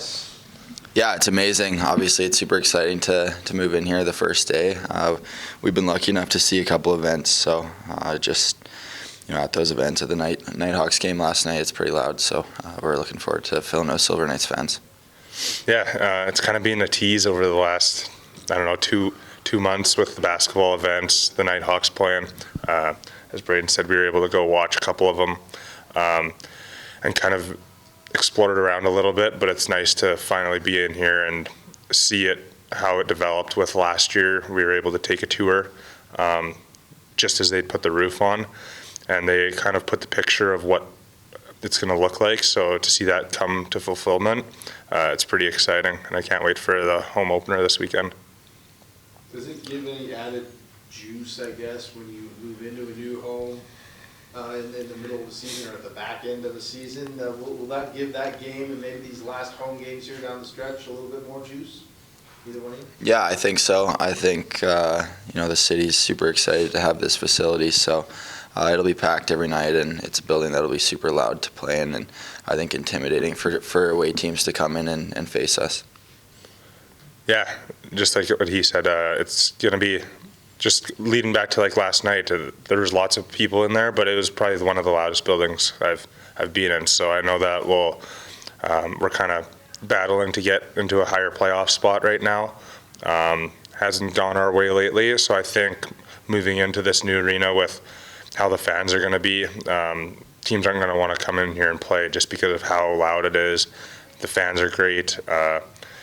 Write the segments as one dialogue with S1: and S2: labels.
S1: ice?
S2: Yeah, it's amazing. Obviously, it's super exciting to move in here the first day. We've been lucky enough to see a couple events, so just at those events at the Nighthawks game last night, it's pretty loud. So we're looking forward to Villanova Silver Knights fans.
S3: Yeah, it's kind of been a tease over the last, I don't know, two months with the basketball events, the Nighthawks playing. As Brayden said, we were able to go watch a couple of them and kind of explored it around a little bit, but it's nice to finally be in here and see it, how it developed with last year. We were able to take a tour just as they'd put the roof on, and they kind of put the picture of what it's going to look like. So to see that come to fulfillment, it's pretty exciting, and I can't wait for the home opener this weekend.
S1: Does it give any added juice, I guess, when you move into a new home in the middle of the season or at the back end of the season? Will that give that game and maybe these last home games here down the stretch a little bit more juice? Either one of you?
S2: Yeah, I think so. I think the city's super excited to have this facility, so it'll be packed every night, and it's a building that'll be super loud to play in, and I think intimidating for away teams to come in and face us.
S3: Yeah, just like what he said, it's going to be just leading back to like last night. There was lots of people in there, but it was probably one of the loudest buildings I've been in. So I know that we're kind of battling to get into a higher playoff spot right now. Hasn't gone our way lately, so I think moving into this new arena with how the fans are going to be, teams aren't going to want to come in here and play just because of how loud it is. The fans are great.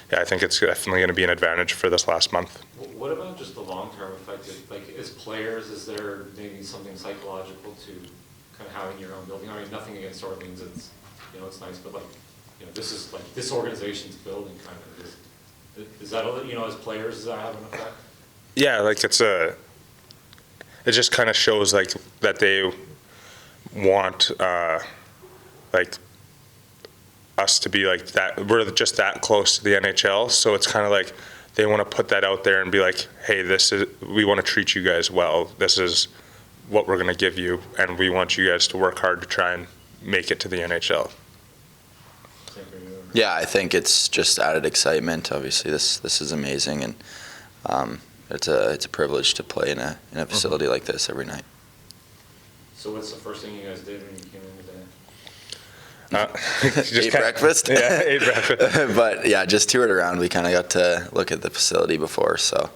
S3: Yeah, I think it's definitely going to be an advantage for this last month.
S4: What about just the long-term effect? Like, as players, is there maybe something psychological to kind of having your own building? I mean, nothing against Orleans. It's it's nice, but this is like this organization's building kind of. Is that as players, does that have an effect?
S3: Yeah, like it just kind of shows like that they want like us to be like that. We're just that close to the NHL, so it's kind of like they want to put that out there and be like, hey, we want to treat you guys well. This is what we're going to give you, and we want you guys to work hard to try and make it to the NHL.
S2: Yeah, I think it's just added excitement. Obviously, this is amazing, and it's a privilege to play in a facility like this every night.
S4: So what's the first thing you guys did when you came in today?
S2: Ate breakfast.
S3: Yeah, ate breakfast.
S2: But yeah, just toured around. We kind of got to look at the facility before, so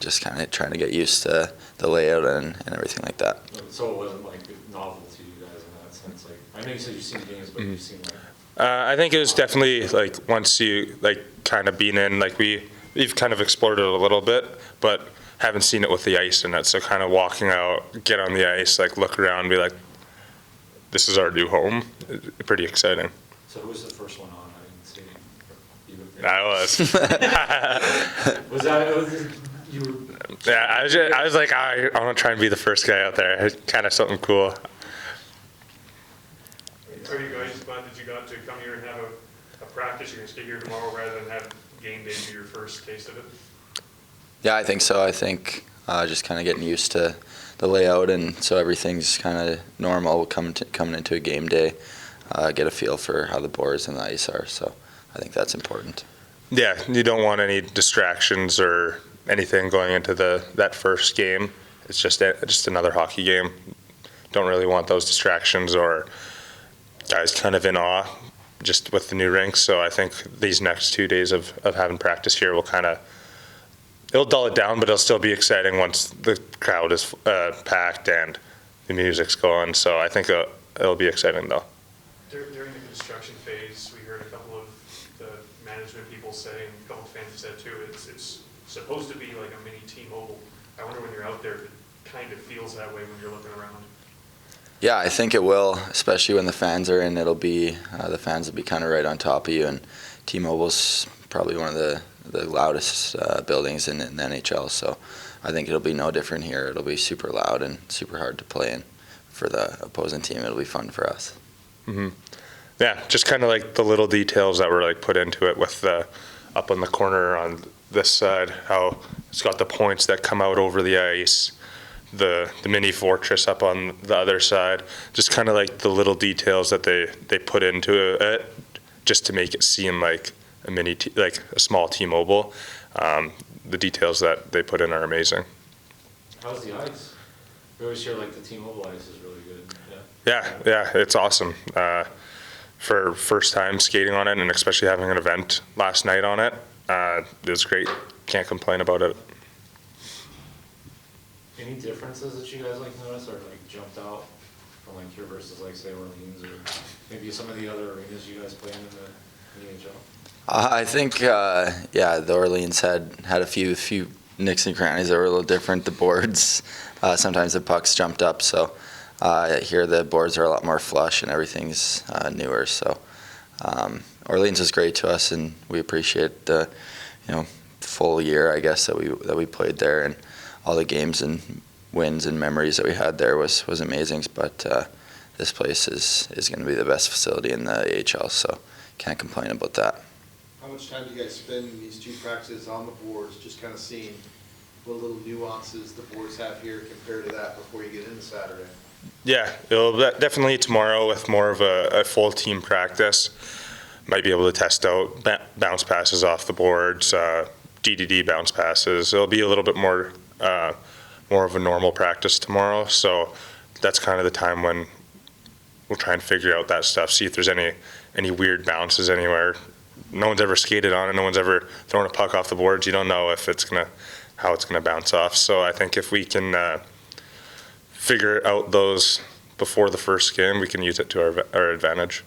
S2: just kind of trying to get used to the layout and everything like that.
S4: So it wasn't like novel to you guys in that sense. Like, I know you said you've seen games, but you've seen like.
S3: I think it was definitely like once you like kind of been in, like we've kind of explored it a little bit, but haven't seen it with the ice in it. So kind of walking out, get on the ice, like look around, be like, this is our new home. Pretty exciting.
S4: So who was the first one on? I didn't see.
S3: I was.
S4: Was that you?
S3: Yeah, I was like, I want to try and be the first guy out there. It's kind of something cool.
S5: Are you guys glad that you got to come here and have a practice? You're going to stay here tomorrow rather than have game day be your first taste of it?
S2: Yeah, I think so. I think just kind of getting used to the layout, and so everything's kind of normal coming into a game day. Get a feel for how the boards and the ice are. So I think that's important.
S3: Yeah, you don't want any distractions or anything going into that first game. It's just another hockey game. Don't really want those distractions or guys kind of in awe just with the new rinks. So I think these next 2 days of having practice here will it'll dull it down, but it'll still be exciting once the crowd is packed and the music's going. So I think it'll be exciting though.
S5: During the construction phase, we heard a couple of the management people say, and a couple of fans have said too, it's supposed to be like a mini T-Mobile. I wonder when you're out there if it kind of feels that way when you're looking around.
S2: Yeah, I think it will, especially when the fans are in. It'll be the fans will be kind of right on top of you, and T-Mobile's probably one of the loudest buildings in the NHL. So I think it'll be no different here. It'll be super loud and super hard to play in. For the opposing team, it'll be fun for us.
S3: Mm-hmm. Yeah, just kind of like the little details that were like put into it with the up on the corner on this side, how it's got the points that come out over the ice, the mini fortress up on the other side, just kind of like the little details that they put into it just to make it seem like like a small T-Mobile. The details that they put in are amazing.
S4: How's the ice? We always hear like the T-Mobile ice is really good.
S3: Yeah, it's awesome. For first time skating on it, and especially having an event last night on it, it was great. Can't complain about it.
S4: Any differences that you guys like noticed or like jumped out from like here versus like say Orleans or maybe some of the other arenas you guys play in the NHL?
S2: I think, the Orleans had a few nicks and crannies that were a little different. The boards, sometimes the pucks jumped up, so here the boards are a lot more flush and everything's newer. So Orleans was great to us, and we appreciate the full year, I guess, that we played there, and all the games and wins and memories that we had there was amazing. But this place is going to be the best facility in the AHL, so can't complain about that.
S1: How much time do you guys spend in these 2 practices on the boards, just kind of seeing what little nuances the boards have here compared to that before you get into Saturday?
S3: Yeah, it'll definitely tomorrow with more of a full team practice. Might be able to test out bounce passes off the boards, DDD bounce passes. It'll be a little bit more of a normal practice tomorrow. So that's kind of the time when we'll try and figure out that stuff, see if there's any weird bounces anywhere. No one's ever skated on it. No one's ever thrown a puck off the boards. You don't know if how it's gonna bounce off. So I think if we can figure out those before the first game, we can use it to our advantage.